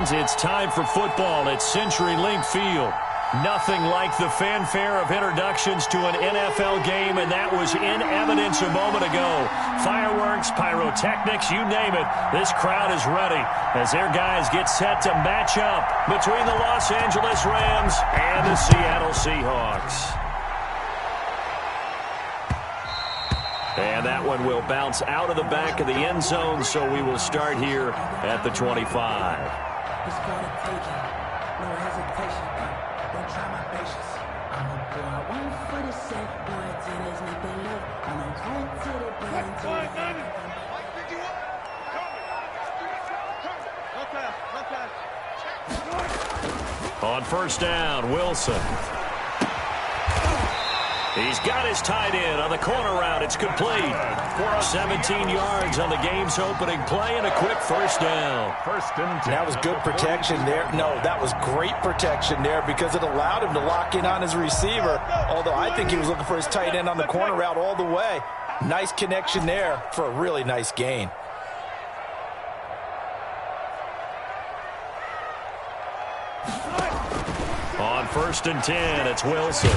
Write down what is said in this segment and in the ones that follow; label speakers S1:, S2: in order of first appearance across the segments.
S1: It's time for football at CenturyLink Field. Nothing like the fanfare of introductions to an NFL game, and that was in evidence a moment ago. Fireworks, pyrotechnics, you name it. This crowd is ready as their guys get set to match up between the Los Angeles Rams and the Seattle Seahawks. And that one will bounce out of the back of the end zone, so we will start here at the 25.
S2: It's gonna take it, no hesitation. Don't try my patience. I'm a boy, one for the set, boy, tennis, make the love. I'm a home to the band, to the
S1: On first down, Wilson. He's got his tight end on the corner route. It's complete. 17 yards on the game's opening play and a quick first down.
S3: That was good protection there. No, that was great protection there because it allowed him to lock in on his receiver, although I think he was looking for his tight end on the corner route all the way. Nice connection there for a really nice gain.
S1: On first and 10, it's Wilson.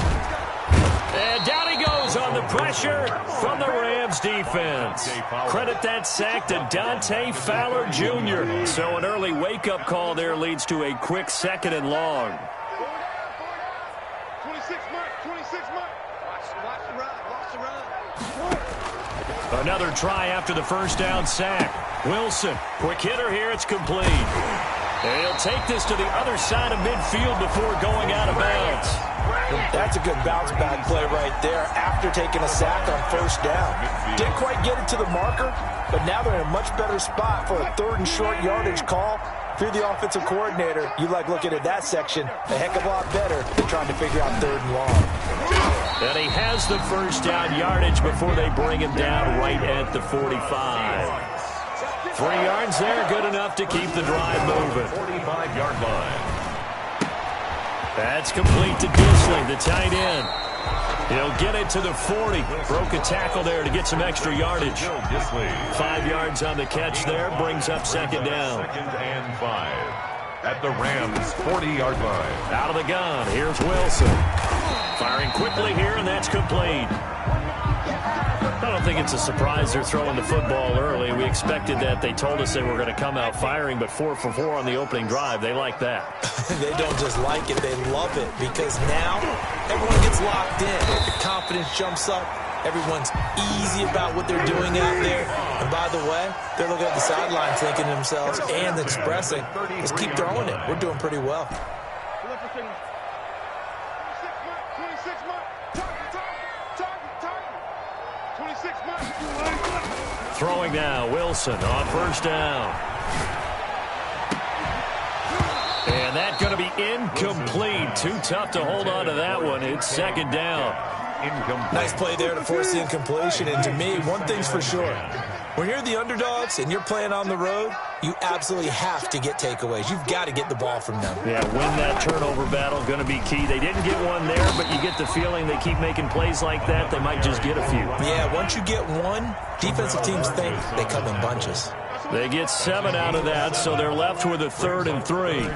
S1: And down he goes on the pressure from the Rams defense. Credit that sack to Dante Fowler Jr. So an early wake-up call there leads to a quick second and long.
S4: 26 mark. Watch the run.
S1: Another try after the first down sack. Wilson, quick hitter here, it's complete. And he'll take this to the other side of midfield before going out of bounds.
S3: That's a good bounce-back play right there after taking a sack on first down. Didn't quite get it to the marker, but now they're in a much better spot for a third and short yardage call. If you're the offensive coordinator, you like looking at that section a heck of a lot better than trying to figure out third and long.
S1: And he has the first down yardage before they bring him down right at the 45. 3 yards there, good enough to keep the drive moving.
S5: 45-yard line.
S1: That's complete to Disley, the tight end. He'll get it to the 40. Broke a tackle there to get some extra yardage. 5 yards on the catch there, brings up second down.
S5: 2nd and 5 at the Rams' 40-yard line.
S1: Out of the gun, here's Wilson. Firing quickly here, and that's complete. I don't think it's a surprise they're throwing the football early. We expected that. They told us they were going to come out firing, but 4 for 4 on the opening drive. They like that.
S3: They don't just like it, they love it, because now everyone gets locked in. The confidence jumps up. Everyone's easy about what they're doing out there. And by the way, they're looking at the sideline thinking to themselves and expressing, let's keep throwing it. We're doing pretty well.
S4: 26 mark.
S1: Throwing now, Wilson on first down. And that's going to be incomplete. Too tough to hold on to that one. It's second down.
S3: Nice play there to force the incompletion. And to me, one thing's for sure. When you're the underdogs and you're playing on the road, you absolutely have to get takeaways. You've got to get the ball from them.
S1: Yeah, win that turnover battle, going to be key. They didn't get one there, but you get the feeling they keep making plays like that, they might just get a few.
S3: Yeah, once you get one, defensive teams think they come in bunches.
S1: They get 7 out of that, so they're left with a 3rd and 3.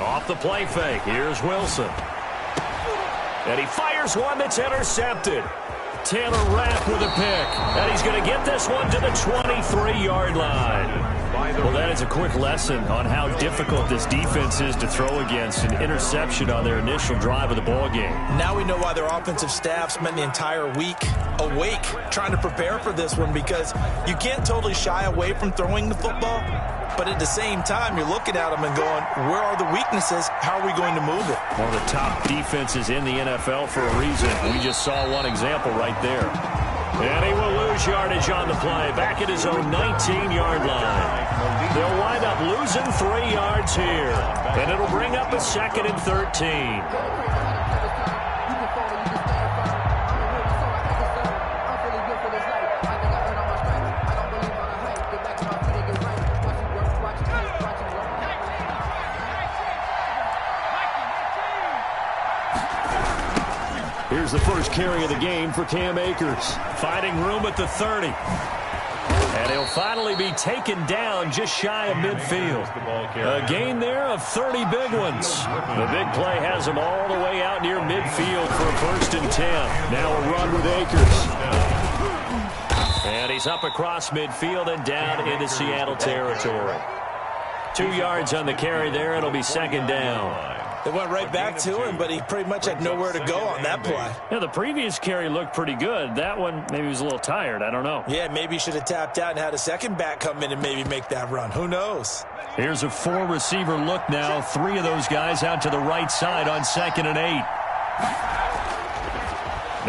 S1: Off the play fake, here's Wilson. And he fires one that's intercepted. Taylor Rapp with a pick. And he's going to get this one to the 23-yard line. Well, that is a quick lesson on how difficult this defense is to throw against. An interception on their initial drive of the ballgame.
S3: Now we know why their offensive staff spent the entire week awake trying to prepare for this one, because you can't totally shy away from throwing the football. But at the same time, you're looking at them and going, where are the weaknesses? How are we going to move it?
S1: One of the top defenses in the NFL for a reason. We just saw one example right there. And he will lose yardage on the play, back at his own 19-yard line. They'll wind up losing 3 yards here. And it'll bring up a 2nd and 13. Here's the first carry of the game for Cam Akers. Finding room at the 30. And he'll finally be taken down just shy of midfield. A gain there of 30 big ones. The big play has him all the way out near midfield for a 1st and 10. Now a run with Akers. And he's up across midfield and down into Seattle territory. 2 yards on the carry there. It'll be 2nd down.
S3: They went right back to him, but he pretty much had nowhere to go on that play.
S1: Yeah, the previous carry looked pretty good. That one, maybe he was a little tired. I don't know.
S3: Yeah, maybe he should have tapped out and had a second back come in and maybe make that run. Who knows?
S1: Here's a 4-receiver look now. 3 of those guys out to the right side on 2nd and 8.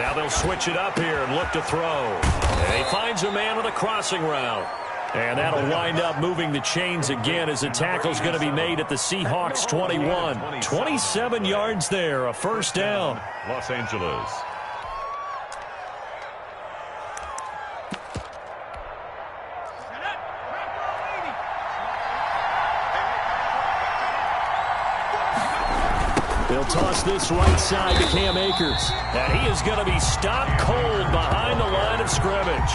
S1: Now they'll switch it up here and look to throw. And he finds a man with a crossing route. And that'll wind up moving the chains again as the tackle's going to be made at the Seahawks 21. 27 yards there, a 1st down.
S5: Los Angeles.
S1: They'll toss this right side to Cam Akers. And he is going to be stopped cold behind the line of scrimmage.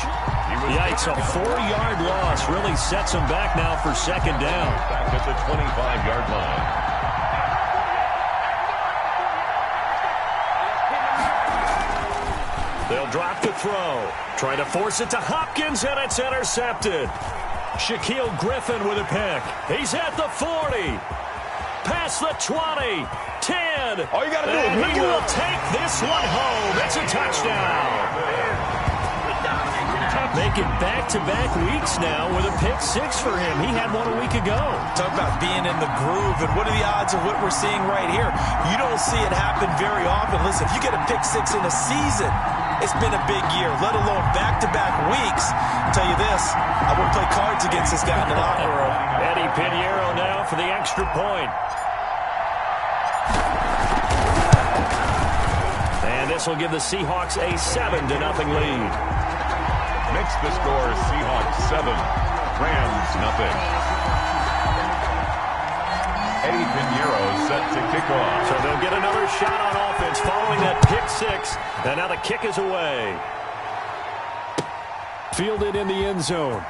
S1: Yikes, a 4-yard loss really sets him back now for 2nd down.
S5: Back at the 25-yard line.
S1: They'll drop the throw. Try to force it to Hopkins, and it's intercepted. Shaquille Griffin with a pick. He's at the 40. Past the 20. 10.
S3: All you got to do is
S1: he will take this one home. It's a touchdown. Making back-to-back weeks now with a pick 6 for him. He had one a week ago.
S3: Talk about being in the groove, and what are the odds of what we're seeing right here? You don't see it happen very often. Listen, if you get a pick 6 in a season, it's been a big year, let alone back-to-back weeks. I'll tell you this, I would play cards against this guy in the locker room.
S1: Eddie Pinheiro now for the extra point. And this will give the Seahawks a 7-0 lead.
S5: Makes the score Seahawks 7, Rams nothing. Eddie Pinheiro set to kick off.
S1: So they'll get another shot on offense following that pick 6. And now the kick is away. Fielded in the end zone.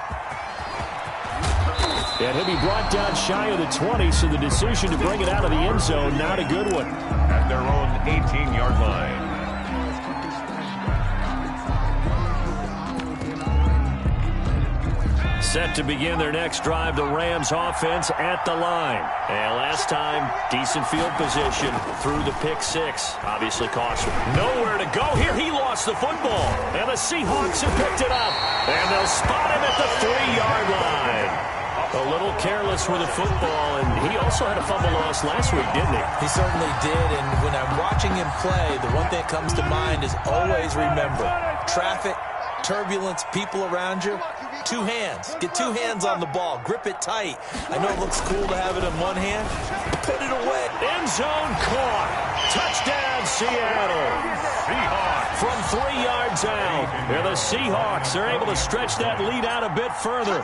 S1: And he'll be brought down shy of the 20, so the decision to bring it out of the end zone, not a good one.
S5: At their own 18-yard line.
S1: Set to begin their next drive, the Rams offense at the line. And last time, decent field position through the pick 6. Obviously cost him. Nowhere to go here. He lost the football. And the Seahawks have picked it up. And they'll spot him at the 3-yard line. A little careless with the football, and he also had a fumble loss last week, didn't he?
S3: He certainly did, and when I'm watching him play, the one thing that comes to mind is always remember, traffic, turbulence, people around you, 2 hands. Get 2 hands on the ball. Grip it tight. I know it looks cool to have it in one hand. Put it away.
S1: End zone caught. Touchdown, Seattle. Seahawks from 3 yards out. And the Seahawks are able to stretch that lead out a bit further.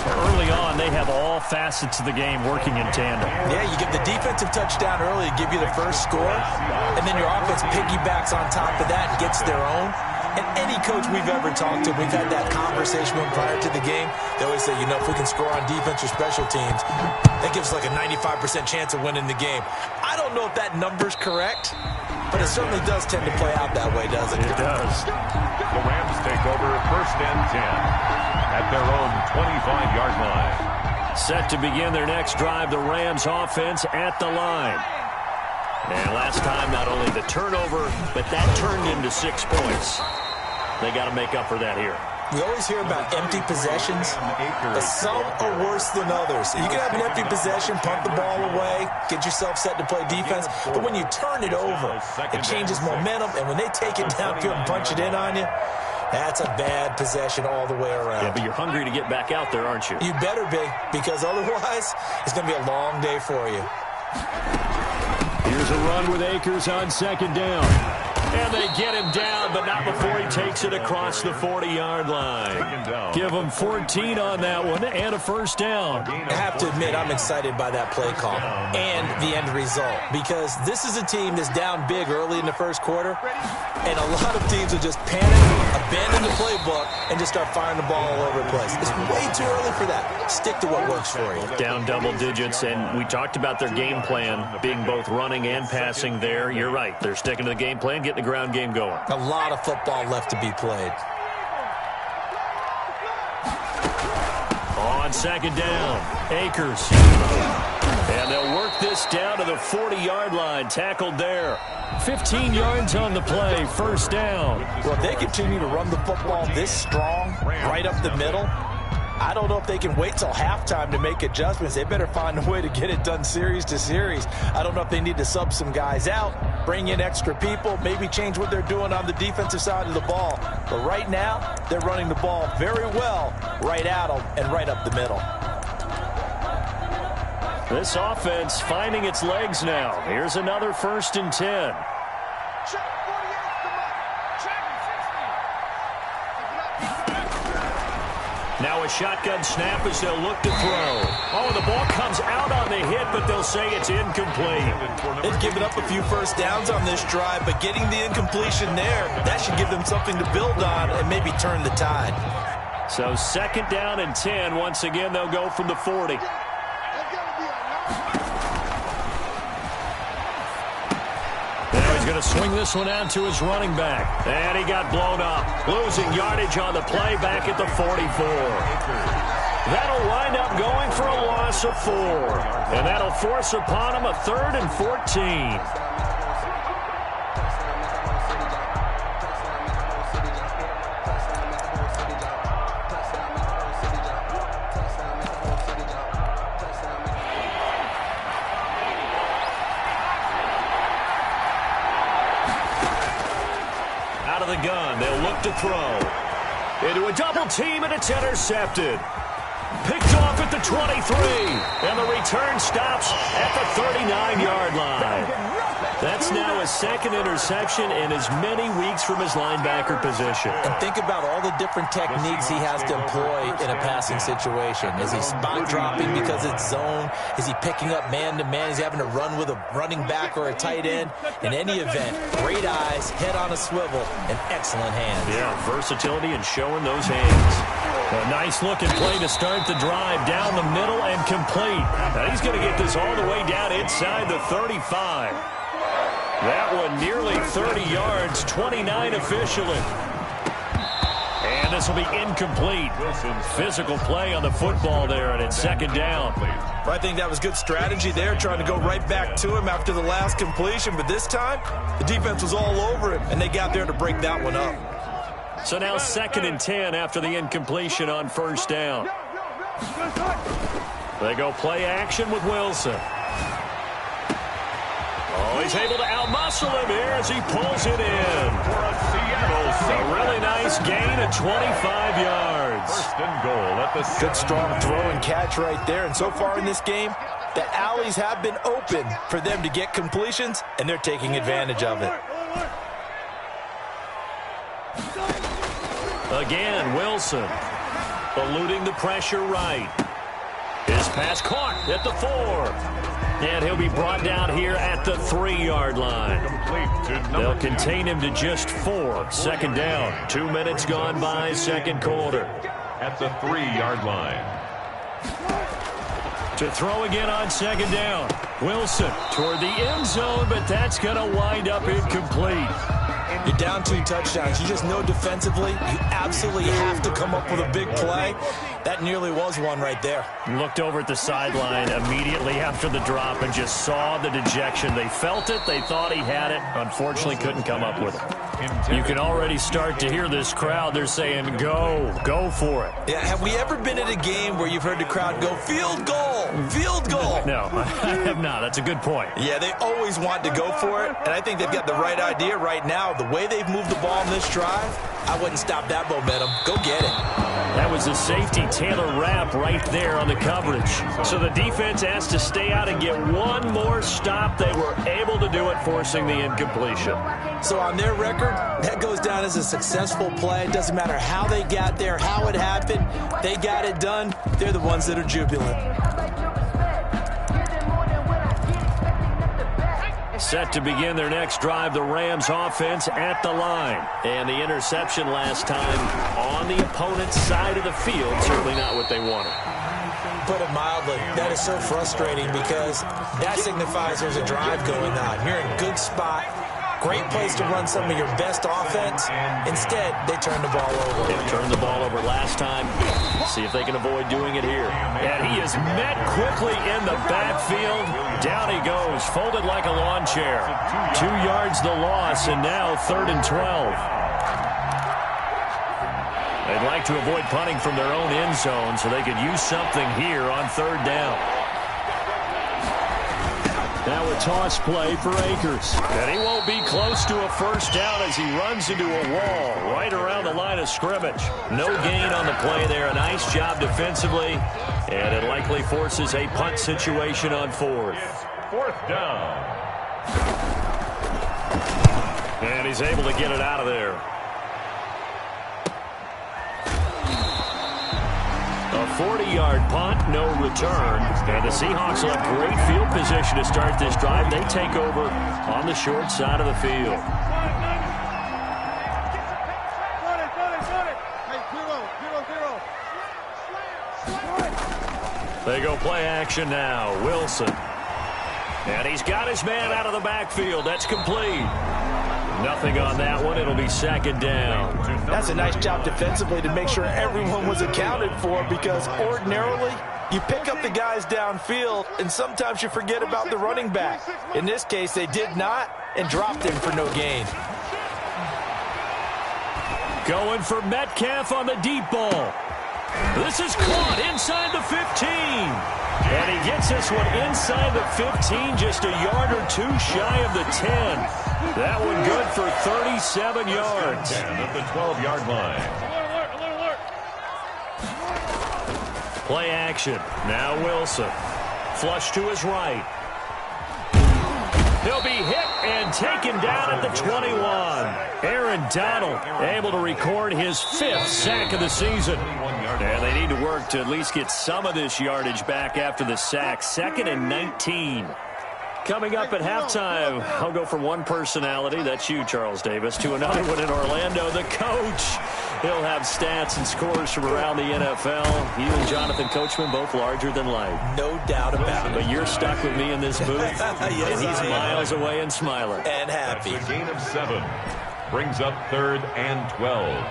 S1: Early on, they have all facets of the game working in tandem.
S3: Yeah, you give the defensive touchdown early to give you the first score, and then your offense piggybacks on top of that and gets their own. And any coach we've ever talked to, we've had that conversation with prior to the game. They always say, you know, if we can score on defense or special teams, that gives like a 95% chance of winning the game. I don't know if that number's correct, but it certainly does tend to play out that way, doesn't it?
S1: It does.
S5: The Rams take over 1st and 10 at their own 25-yard line.
S1: Set to begin their next drive, the Rams offense at the line. And last time, not only the turnover, but that turned into 6 points. They got to make up for that here.
S3: We always hear about empty possessions, but some are worse than others. You can have an empty possession, punt the ball away, get yourself set to play defense, but when you turn it over, it changes momentum, and when they take it downfield and punch it in on you, that's a bad possession all the way around.
S1: Yeah, but you're hungry to get back out there, aren't you?
S3: You better be, because otherwise, it's going to be a long day for you.
S1: Here's a run with Akers on 2nd down. And they get him down, but not before he takes it across the 40-yard line. Give him 14 on that one and a first down.
S3: I have to admit, I'm excited by that play call and the end result, because this is a team that's down big early in the first quarter, and a lot of teams will just panic, abandon the playbook, and just start firing the ball all over the place. It's way too early for that. Stick to what works for you.
S1: Down double digits, and we talked about their game plan being both running and passing there. You're right. They're sticking to the game plan, getting the ground game going.
S3: A lot of football left to be played.
S1: On second down, Akers. And they'll work this down to the 40-yard line, tackled there. 15 yards on the play, first down.
S3: Well, if they continue to run the football this strong, right up the middle, I don't know if they can wait till halftime to make adjustments. They better find a way to get it done series to series. I don't know if they need to sub some guys out, bring in extra people, maybe change what they're doing on the defensive side of the ball. But right now, they're running the ball very well right at them and right up the middle.
S1: This offense finding its legs now. Here's another 1st and 10. Now a shotgun snap as they'll look to throw. Oh, the ball comes out on the hit, but they'll say it's incomplete.
S3: They've given up a few first downs on this drive, but getting the incompletion there, that should give them something to build on and maybe turn the tide.
S1: So 2nd down and 10. Once again, they'll go from the 40. Going to swing this one out to his running back. And he got blown up. Losing yardage on the play back at the 44. That'll wind up going for a loss of 4. And that'll force upon him a 3rd and 14. The gun. They'll look to throw. Into a double team, and it's intercepted. Picked off at the 23. And the return stops at the 39-yard line. That's now his 2nd interception in as many weeks from his linebacker position.
S3: And think about all the different techniques he has to employ in a passing situation. Is he spot dropping because it's zone? Is he picking up man-to-man? Is he having to run with a running back or a tight end? In any event, great eyes, head on a swivel, and excellent hands.
S1: Yeah, versatility and showing those hands. A nice-looking play to start the drive down the middle and complete. Now he's going to get this all the way down inside the 35. That one nearly 30 yards, 29 officially. And this will be incomplete. Physical play on the football there, and it's 2nd down.
S3: I think that was good strategy there, trying to go right back to him after the last completion. But this time, the defense was all over him, and they got there to break that one up.
S1: So now 2nd and 10 after the incompletion on 1st down. They go play action with Wilson. Oh, he's able to outmuscle him here as he pulls it in.
S5: For a Seattle,
S1: a really nice gain of 25 yards.
S5: 1st and goal at the
S3: good strong throw and catch right there. And so far in this game, the alleys have been open for them to get completions, and they're taking advantage of it.
S1: Again, Wilson eluding the pressure right. His pass caught at the 4. And he'll be brought down here at the 3-yard line. They'll contain him to just 4. 2nd down. 2 minutes gone by, 2nd quarter.
S5: At the 3-yard line.
S1: To throw again on 2nd down. Wilson toward the end zone, but that's going to wind up incomplete.
S3: You're down 2 touchdowns. You just know defensively you absolutely have to come up with a big play. That nearly was one right there.
S1: Looked over at the sideline immediately after the drop and just saw the dejection. They felt it. They thought he had it. Unfortunately, couldn't come up with it. You can already start to hear this crowd. They're saying, go for it.
S3: Yeah, have we ever been at a game where you've heard the crowd go, field goal, field goal?
S1: No, I have not. That's a good point.
S3: Yeah, they always want to go for it, and I think they've got the right idea right now. The way they've moved the ball in this drive, I wouldn't stop that momentum. Go get it.
S1: That was a safety Taylor Rapp right there on the coverage. So the defense has to stay out and get one more stop. They were able to do it, forcing the incompletion.
S3: So on their record, that goes down as a successful play. It doesn't matter how they got there, how it happened. They got it done. They're the ones that are jubilant.
S1: Set to begin their next drive, the Rams offense at the line. And the interception last time on the opponent's side of the field, certainly not what they wanted.
S3: Put it mildly, that is so frustrating because that signifies there's a drive going on. You're in a good spot. Great place to run some of your best offense. Instead, they turn the ball over.
S1: They turned the ball over last time. See if they can avoid doing it here. And he is met quickly in the backfield. Down he goes, folded like a lawn chair. 2 yards the loss, and now 3rd and 12. They'd like to avoid punting from their own end zone so they could use something here on 3rd down. Now a toss play for Akers. And he won't be close to a 1st down as he runs into a wall right around the line of scrimmage. No gain on the play there. A nice job defensively. And it likely forces a punt situation on 4th.
S5: 4th down.
S1: And he's able to get it out of there. A 40-yard punt, no return. And the Seahawks will have great field position to start this drive. They take over on the short side of the field. They go play action now. Wilson. And he's got his man out of the backfield. That's complete. Nothing on that one. It'll be 2nd down.
S3: That's a nice job defensively to make sure everyone was accounted for, because ordinarily you pick up the guys downfield and sometimes you forget about the running back. In this case, they did not and dropped him for no gain.
S1: Going for Metcalf on the deep ball. This is caught inside the 15. And he gets this one inside the 15, just a yard or 2 shy of the 10. That one good for 37 yards.
S5: At the 12-yard line.
S1: Play action. Now Wilson. Flush to his right. He'll be hit and taken down at the 21. Aaron Donald able to record his 5th sack of the season. And they need to work to at least get some of this yardage back after the sack. 2nd and 19. Coming up at halftime, I'll go from one personality, that's you, Charles Davis, to another one in Orlando, the coach. He'll have stats and scores from around the NFL. You and Jonathan Coachman, both larger than life.
S3: No doubt about it.
S1: But you're stuck with me in this booth,
S3: Yes,
S1: and he's miles away and smiling.
S3: And happy.
S5: That's a gain of 7. Brings up 3rd and 12.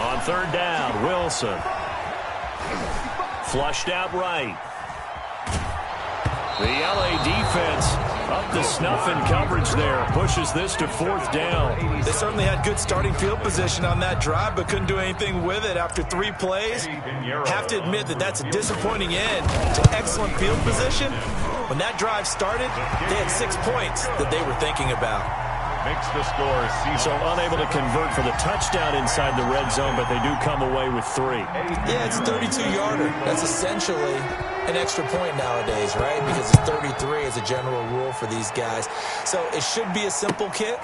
S1: On 3rd down, Wilson. Flushed out right. The LA defense up to snuff in coverage there. Pushes this to 4th down.
S3: They certainly had good starting field position on that drive, but couldn't do anything with it after 3 plays. Have to admit that that's a disappointing end to excellent field position. When that drive started, they had 6 points that they were thinking about.
S5: Makes the score.
S1: So unable to convert for the touchdown inside the red zone, but they do come away with 3.
S3: Yeah, it's a 32-yarder. That's essentially an extra point nowadays, right? Because it's 33 as a general rule for these guys. So it should be a simple kick.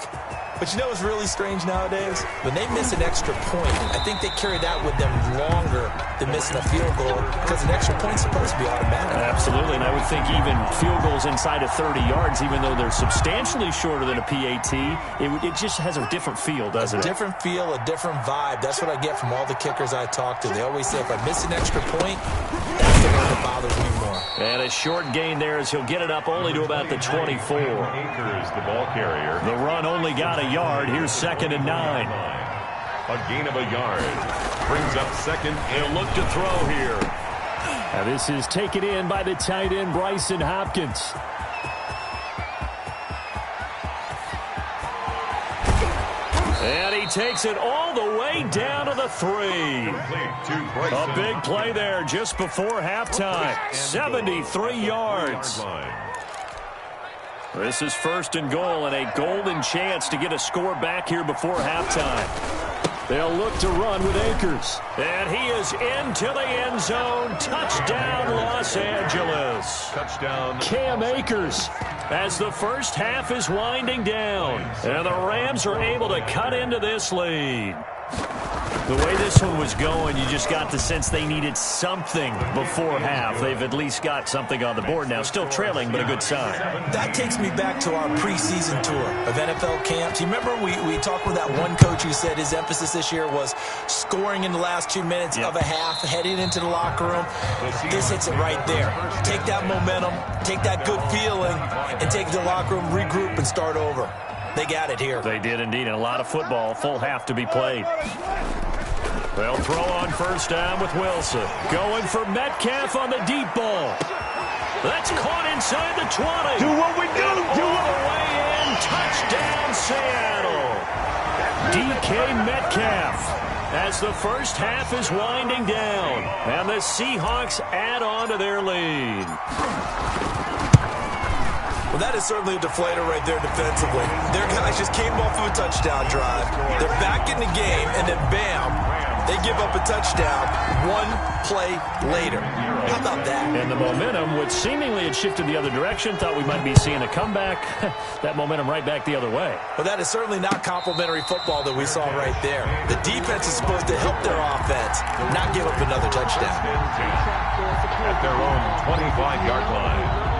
S3: But you know what's really strange nowadays? When they miss an extra point, I think they carry that with them longer than missing a field goal, because an extra point's supposed to be automatic.
S1: Absolutely, and I would think even field goals inside of 30 yards, even though they're substantially shorter than a PAT, it just has a different feel, doesn't it?
S3: A different feel, a different vibe. That's what I get from all the kickers I talk to. They always say, if I miss an extra point, that's the one that bothers me more.
S1: And a short gain there as he'll get it up only to about the 24.
S5: Akers, the ball carrier.
S1: The run only got a yard. Here's 2nd and 9.
S5: A gain of a yard. Brings up 2nd.
S1: He'll look to throw here. And this is taken in by the tight end, Bryson Hopkins. And he takes it all the way down to the 3. A big play there just before halftime. 73 yards. This is 1st and goal, and a golden chance to get a score back here before halftime. They'll look to run with Akers. And he is into the end zone. Touchdown, Los Angeles.
S5: Touchdown.
S1: Cam Akers as the first half is winding down. And the Rams are able to cut into this lead. The way this one was going, you just got the sense they needed something before half. They've at least got something on the board now. Still trailing, but a good sign.
S3: That takes me back to our preseason tour of NFL camps. You remember we talked with that one coach who said his emphasis this year was scoring in the last 2 minutes of a half, heading into the locker room. This hits it right there. Take that momentum, take that good feeling, and take it to the locker room, regroup, and start over. They got it here.
S1: They did indeed, and a lot of football, full half to be played. They'll throw on first down with Wilson. Going for Metcalf on the deep ball. That's caught inside the 20.
S5: Do what we do.
S1: Do all the way in. Touchdown, Seattle. DK Metcalf as the first half is winding down. And the Seahawks add on to their lead.
S3: Well, that is certainly a deflator right there defensively. Their guys just came off of a touchdown drive. They're back in the game, and then bam, they give up a touchdown one play later. How about that?
S1: And the momentum, which seemingly had shifted the other direction, thought we might be seeing a comeback. That momentum right back the other way.
S3: Well, that is certainly not complimentary football that we saw right there. The defense is supposed to help their offense, not give up another touchdown.
S5: At their own 25-yard line.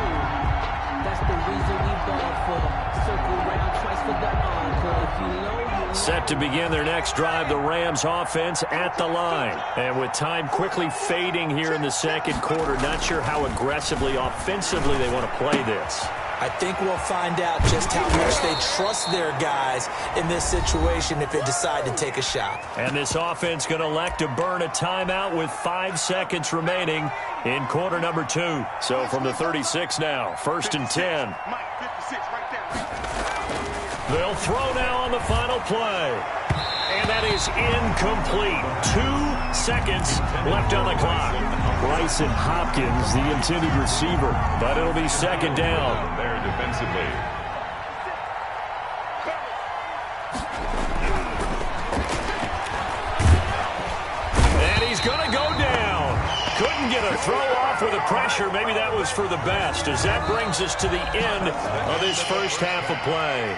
S1: Set to begin their next drive, the Rams offense at the line. And with time quickly fading here in the second quarter, not sure how aggressively, offensively they want to play this.
S3: I think we'll find out just how much they trust their guys in this situation if they decide to take a shot.
S1: And this offense going to elect to burn a timeout with 5 seconds remaining in quarter number 2. So from the 36 now, 1st and 10. They'll throw now on the final play. And that is incomplete. 2 seconds left on the clock. Bryson Hopkins, the intended receiver, but it'll be second down.
S5: There defensively.
S1: And he's going to go down. Couldn't get a throw off with the pressure. Maybe that was for the best, as that brings us to the end of this first half of play.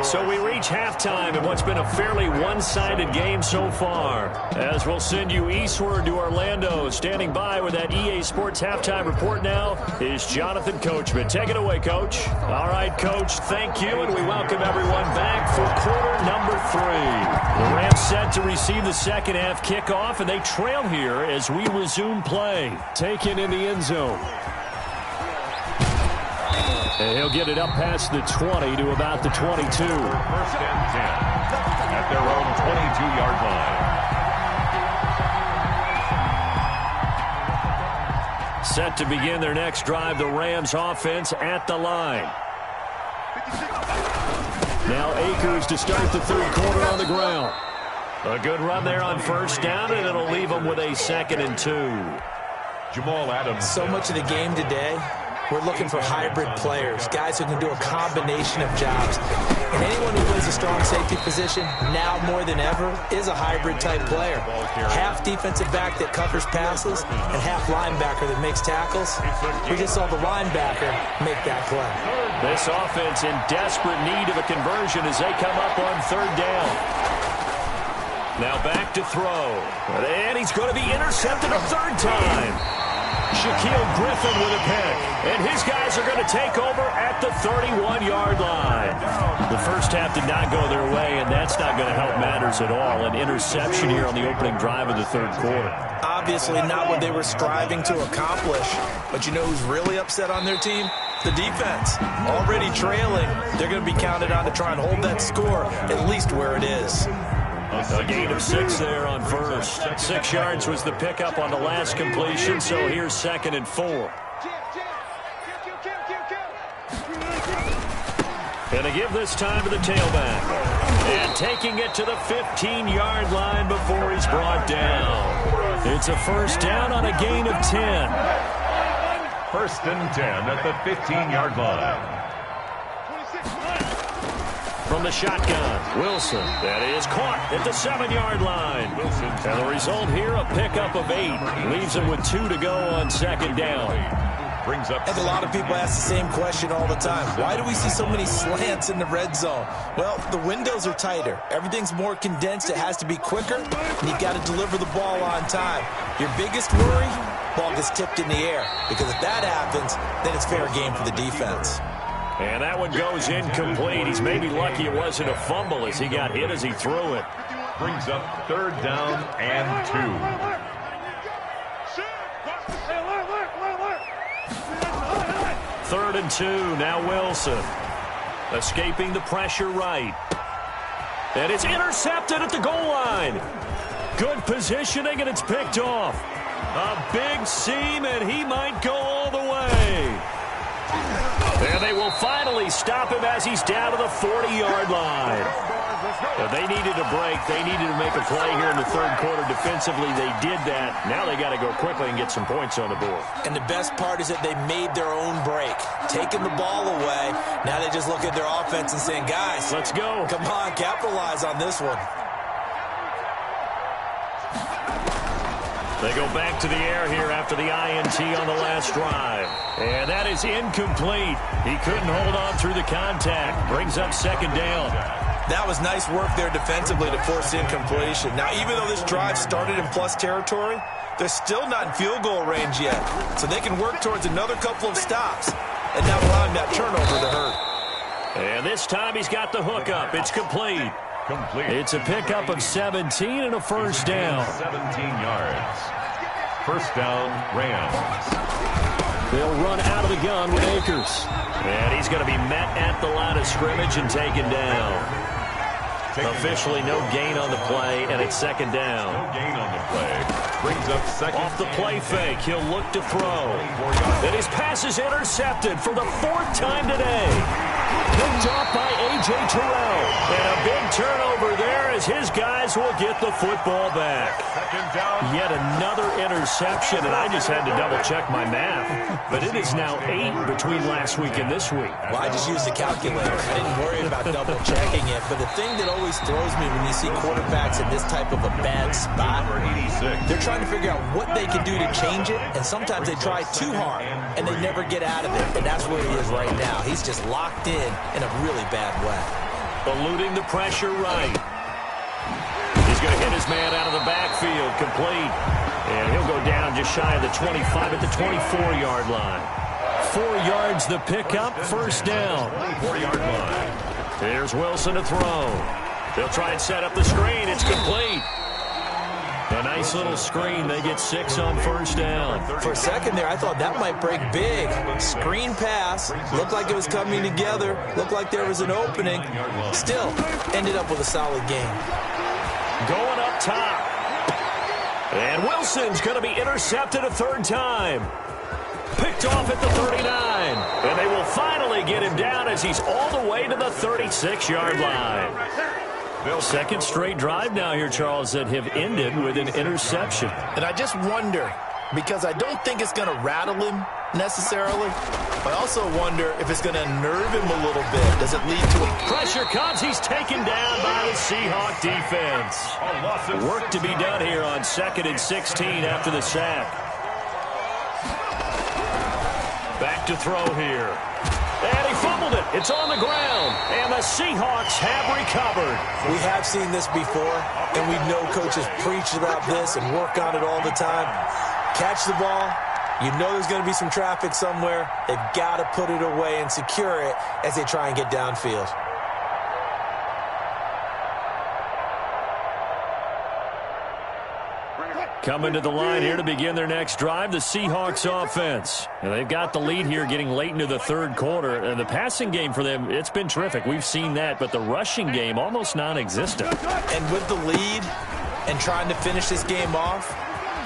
S1: So we reach halftime in what's been a fairly one-sided game so far. As we'll send you eastward to Orlando. Standing by with that EA Sports halftime report now is Jonathan Coachman. Take it away, Coach. All right, Coach, thank you, and we welcome everyone back for quarter number 3. The Rams set to receive the second half kickoff, and they trail here as we resume play. Taken in the end zone. And he'll get it up past the 20 to about the 22.
S5: 1st and 10 at their own 22-yard line.
S1: Set to begin their next drive, the Rams offense at the line. Now Akers to start the third quarter on the ground. A good run there on first down, and it'll leave them with a 2nd and 2.
S5: Jamal Adams.
S3: So much of the game today, we're looking for hybrid players, guys who can do a combination of jobs. And anyone who plays a strong safety position, now more than ever, is a hybrid-type player. Half defensive back that covers passes and half linebacker that makes tackles. We just saw the linebacker make that play.
S1: This offense in desperate need of a conversion as they come up on 3rd down. Now back to throw. And he's going to be intercepted a 3rd time. Shaquille Griffin with a pick. And his guys are going to take over at the 31-yard line. The first half did not go their way, and that's not going to help matters at all. An interception here on the opening drive of the 3rd quarter.
S3: Obviously not what they were striving to accomplish. But you know who's really upset on their team? The defense. Already trailing. They're going to be counted on to try and hold that score at least where it is.
S1: A gain of 6 there on first. 6 yards was the pickup on the last completion, so here's 2nd and 4. And they give this time to the tailback. And taking it to the 15-yard line before he's brought down. It's a first down on a gain of 10.
S5: 1st and 10 at the 15-yard line.
S1: from the shotgun. Wilson, that is caught at the 7-yard line. And the result here, a pickup of 8. Leaves him with 2 to go on second down.
S3: Brings up. And a lot of people ask the same question all the time. Why do we see so many slants in the red zone? Well, the windows are tighter. Everything's more condensed. It has to be quicker, and you've got to deliver the ball on time. Your biggest worry, ball gets tipped in the air, because if that happens, then it's fair game for the defense.
S1: And that one goes incomplete. He's maybe lucky it wasn't a fumble as he got hit as he threw it.
S5: Brings up 3rd down and 2.
S1: 3rd and 2, now Wilson. Escaping the pressure right. And it's intercepted at the goal line. Good positioning, and it's picked off. A big seam, and he might go all the way. And they will finally stop him as he's down to the 40-yard line. But they needed a break. They needed to make a play here in the 3rd quarter defensively. They did that. Now they got to go quickly and get some points on the board.
S3: And the best part is that they made their own break. Taking the ball away. Now they just look at their offense and saying, guys,
S1: let's go.
S3: Come on, capitalize on this one.
S1: They go back to the air here after the INT on the last drive. And that is incomplete. He couldn't hold on through the contact. Brings up 2nd down.
S3: That was nice work there defensively to force incompletion. Now, even though this drive started in plus territory, they're still not in field goal range yet. So they can work towards another couple of stops and not allowing that turnover to hurt.
S1: And this time he's got the hook up. It's complete. It's a pickup of 17 and a 1st down.
S5: 17 yards. 1st down, Rams.
S1: They'll run out of the gun with Akers. And he's going to be met at the line of scrimmage and taken down. Officially no gain on the play, and it's 2nd down.
S5: No gain on the play. Brings up 2nd.
S1: Off the play fake, he'll look to throw. And his pass is intercepted for the 4th time today. Picked off by A.J. Terrell. And a big turnover there as his guys will get the football back. Yet another interception, and I just had to double-check my math. But it is now 8 between last week and this week.
S3: Well, I just used the calculator. I didn't worry about double-checking it. But the thing that always throws me when you see quarterbacks in this type of a bad spot, they're trying to figure out what they can do to change it, and sometimes they try too hard, and they never get out of it. And that's where he is right now. He's just locked in a really bad way.
S1: Eluding the pressure right. He's going to hit his man out of the backfield, complete. And he'll go down just shy of the 25 at the 24-yard line. 4 yards the pickup, 1st down.
S5: 24-yard line.
S1: Here's Wilson to throw. They'll try and set up the screen. It's complete. A nice little screen. They get 6 on 1st down.
S3: For a second there, I thought that might break big. Screen pass. Looked like it was coming together. Looked like there was an opening. Still, ended up with a solid game.
S1: Going up top. And Wilson's going to be intercepted a 3rd time. Picked off at the 39. And they will finally get him down as he's all the way to the 36-yard line. 2nd straight drive now here, Charles, that have ended with an interception.
S3: And I just wonder, because I don't think it's going to rattle him necessarily, but I also wonder if it's going to unnerve him a little bit. Does it lead to a...
S1: Pressure comes. He's taken down by the Seahawk defense. Work to be done here on 2nd and 16 after the sack. Back to throw here. And he fumbled it. It's on the ground. And the Seahawks have recovered.
S3: We have seen this before, and we know coaches preach about this and work on it all the time. Catch the ball. You know there's going to be some traffic somewhere. They've got to put it away and secure it as they try and get downfield.
S1: Coming to the line here to begin their next drive, the Seahawks offense. And they've got the lead here getting late into the 3rd quarter. And the passing game for them, it's been terrific. We've seen that. But the rushing game, almost non-existent.
S3: And with the lead and trying to finish this game off,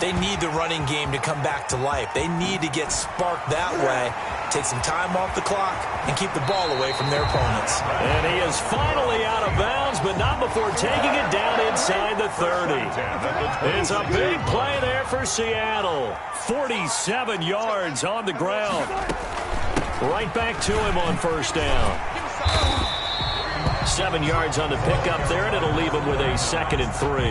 S3: they need the running game to come back to life. They need to get sparked that way, take some time off the clock, and keep the ball away from their opponents.
S1: And he is finally out of bounds, but not before taking it down inside the 30. It's a big play there for Seattle. 47 yards on the ground. Right back to him on 1st down. 7 yards on the pickup there, and it'll leave him with a 2nd and 3.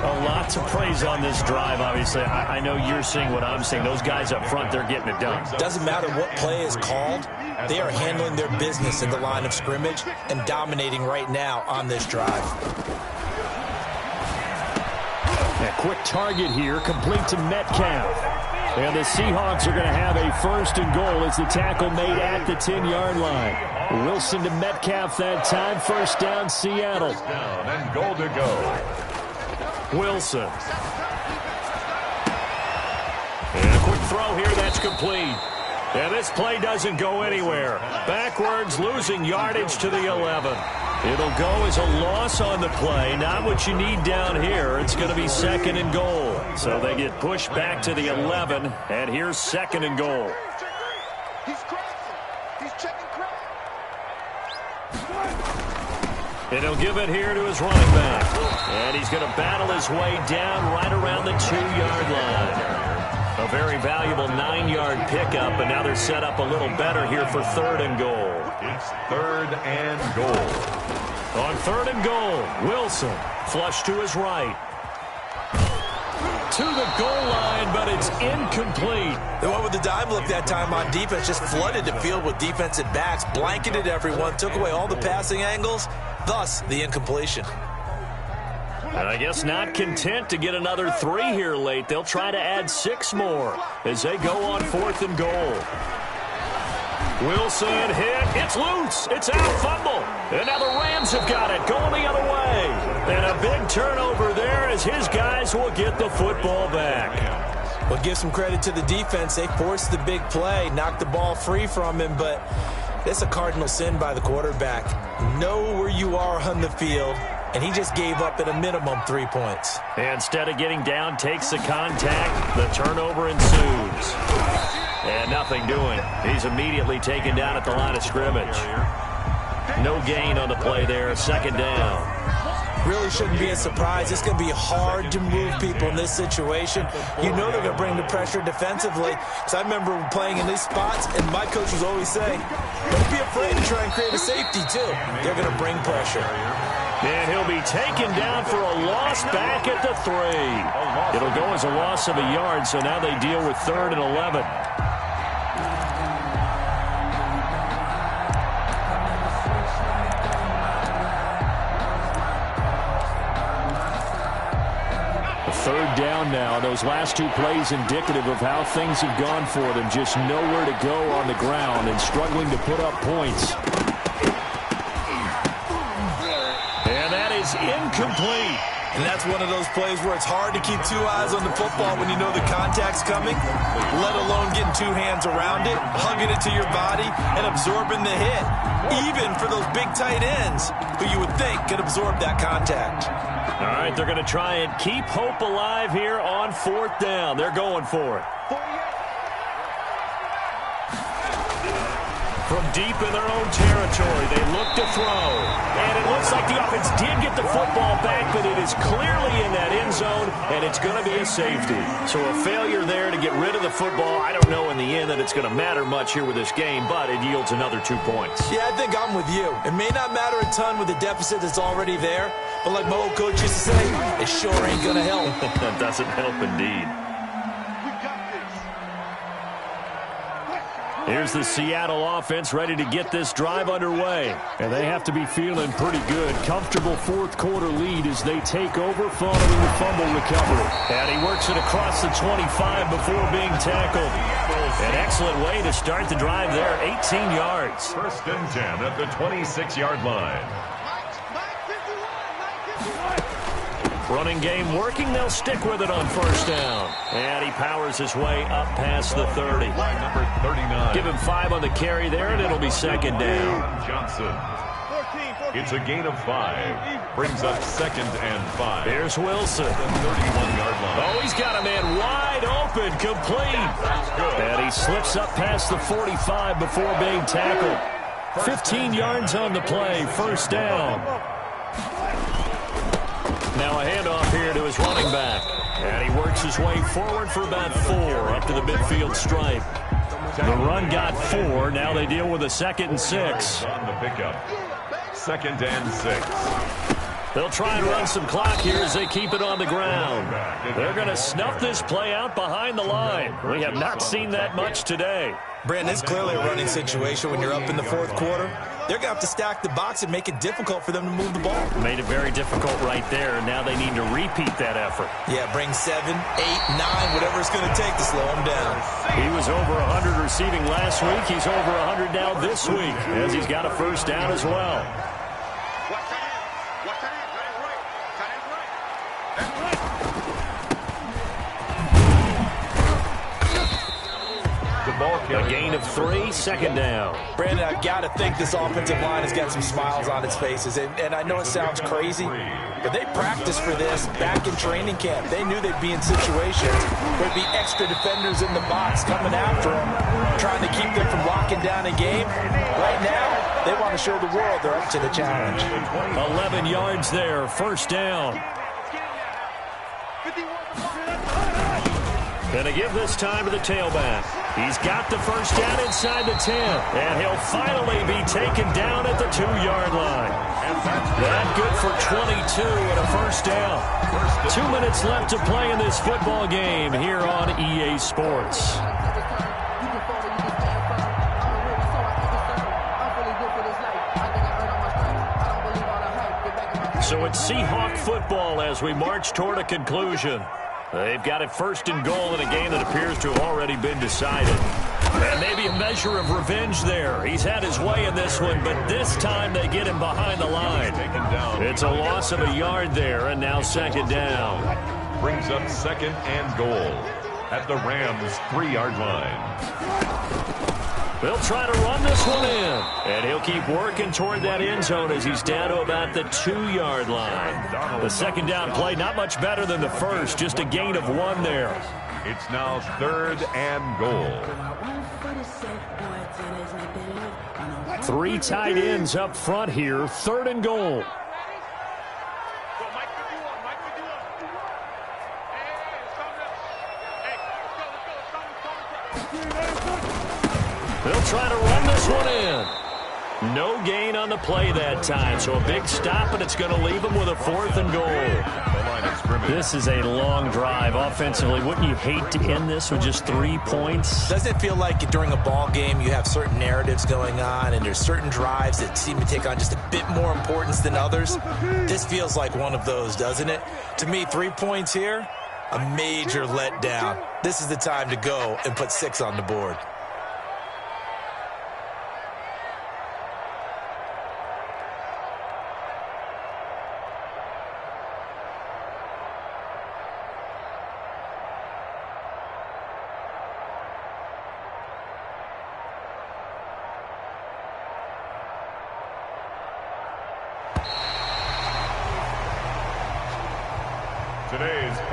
S1: A lot to praise on this drive, obviously. I know you're seeing what I'm seeing. Those guys up front, they're getting it done.
S3: Doesn't matter what play is called. They are handling their business in the line of scrimmage and dominating right now on this drive.
S1: A quick target here, complete to Metcalf. And the Seahawks are going to have a 1st and goal as the tackle made at the 10-yard line. Wilson to Metcalf that time. 1st down, Seattle.
S5: Down and goal to go.
S1: Wilson. And a quick throw here, that's complete. And this play doesn't go anywhere. Backwards, losing yardage to the 11. It'll go as a loss on the play. Not what you need down here. It's going to be 2nd and goal. So they get pushed back to the 11. And here's 2nd and goal.
S4: He's crossing. He's checking cross.
S1: And he'll give it here to his running back. And he's going to battle his way down right around the 2-yard line. A very valuable 9-yard pickup, and now they're set up a little better here for 3rd and goal.
S5: It's 3rd and goal.
S1: On 3rd and goal, Wilson flush to his right. To the goal line, but it's incomplete.
S3: They went with the dime look that time on defense, just flooded the field with defensive backs, blanketed everyone, took away all the passing angles, thus the incompletion.
S1: And I guess not content to get another 3 here late. They'll try to add 6 more as they go on 4th and goal. Wilson hit. It's loose. It's out. Fumble. And now the Rams have got it. Going the other way. And a big turnover there as his guys will get the football back.
S3: Well, give some credit to the defense. They forced the big play, knocked the ball free from him, but it's a cardinal sin by the quarterback. Know where you are on the field, and he just gave up at a minimum 3 points.
S1: And instead of getting down, takes the contact. The turnover ensues. And nothing doing. He's immediately taken down at the line of scrimmage. No gain on the play there. 2nd down.
S3: Really shouldn't be a surprise. It's going to be hard to move people in this situation. You know they're going to bring the pressure defensively. So I remember playing in these spots, and my coach was always saying, don't be afraid to try and create a safety, too. They're going to bring pressure.
S1: And he'll be taken down for a loss back at the 3. It'll go as a loss of a yard, so now they deal with 3rd and 11. Third down now. Those last 2 plays indicative of how things have gone for them. Just nowhere to go on the ground and struggling to put up points. And that is incomplete.
S3: And that's one of those plays where it's hard to keep 2 eyes on the football when you know the contact's coming, let alone getting 2 hands around it, hugging it to your body, and absorbing the hit. Even for those big tight ends who you would think could absorb that contact.
S1: All right, they're going to try and keep hope alive here on 4th down. They're going for it. From deep in their own territory, they look to throw. And it looks like the offense did get the football back, but it is clearly in that end zone, and it's going to be a safety. So a failure there to get rid of the football. I don't know in the end that it's going to matter much here with this game, but it yields another 2 points.
S3: Yeah, I think I'm with you. It may not matter a ton with the deficit that's already there, but like my old coach used to say, it sure ain't going to help.
S1: That doesn't help indeed. Here's the Seattle offense ready to get this drive underway. And they have to be feeling pretty good. Comfortable 4th quarter lead as they take over following the fumble recovery. And he works it across the 25 before being tackled. An excellent way to start the drive there. 18 yards.
S5: 1st and 10 at the 26-yard line.
S1: Running game working. They'll stick with it on 1st down. And he powers his way up past the 30.
S5: Number 39.
S1: Give him 5 on the carry there, and it'll be 2nd down.
S5: Johnson. It's a gain of 5. Brings up 2nd and 5.
S1: Here's Wilson.
S5: 31-yard line.
S1: Oh, he's got a man wide open, complete. And he slips up past the 45 before being tackled. 15 yards on the play, 1st down. Now a handoff here to his running back. And he works his way forward for about 4 up to the midfield stripe. The run got 4. Now they deal with a 2nd and 6.
S5: On the pickup. 2nd and 6.
S1: They'll try and run some clock here as they keep it on the ground. They're going to snuff this play out behind the line. We have not seen that much today.
S3: Brandon, it's clearly a running situation when you're up in the 4th quarter. They're going to have to stack the box and make it difficult for them to move the ball.
S1: Made it very difficult right there. Now they need to repeat that effort.
S3: Yeah, bring 7, 8, 9, whatever it's going to take to slow him down.
S1: He was over 100 receiving last week. He's over 100 now this week as he's got a first down as well. A gain of 3, 2nd down.
S3: Brandon, I've got to think this offensive line has got some smiles on its faces. And I know it sounds crazy, but they practiced for this back in training camp. They knew they'd be in situations where there'd be extra defenders in the box coming after them, trying to keep them from locking down a game. Right now, they want to show the world they're up to the challenge.
S1: 11 yards there, first down. Going to give this time to the tailback. He's got the first down inside the 10, and he'll finally be taken down at the 2-yard line. That good for 22 and a first down. 2 minutes left to play in this football game here on EA Sports. So it's Seahawk football as we march toward a conclusion. They've got it 1st and goal in a game that appears to have already been decided. And maybe a measure of revenge there. He's had his way in this one, but this time they get him behind the line. It's a loss of a yard there, and now 2nd down.
S5: Brings up 2nd and goal at the Rams' 3-yard line.
S1: They'll try to run this one in, and he'll keep working toward that end zone as he's down to about the 2-yard line. The 2nd down play, not much better than the first, just a gain of 1 there.
S5: It's now 3rd and goal.
S1: 3 tight ends up front here, 3rd and goal. They'll try to run this one in. No gain on the play that time, so a big stop, and it's going to leave them with a 4th and goal. This is a long drive offensively. Wouldn't you hate to end this with just 3 points?
S3: Doesn't it feel like during a ball game you have certain narratives going on and there's certain drives that seem to take on just a bit more importance than others? This feels like one of those, doesn't it? To me, 3 points here, a major letdown. This is the time to go and put 6 on the board.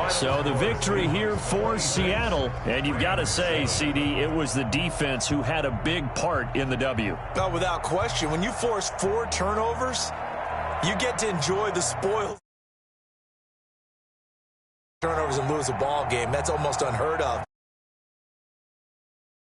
S1: So the victory here for Seattle. And you've got to say, CD, it was the defense who had a big part in the W.
S3: No, without question. When you force 4 turnovers, you get to enjoy the spoils. Turnovers and lose a ball game. That's almost unheard of.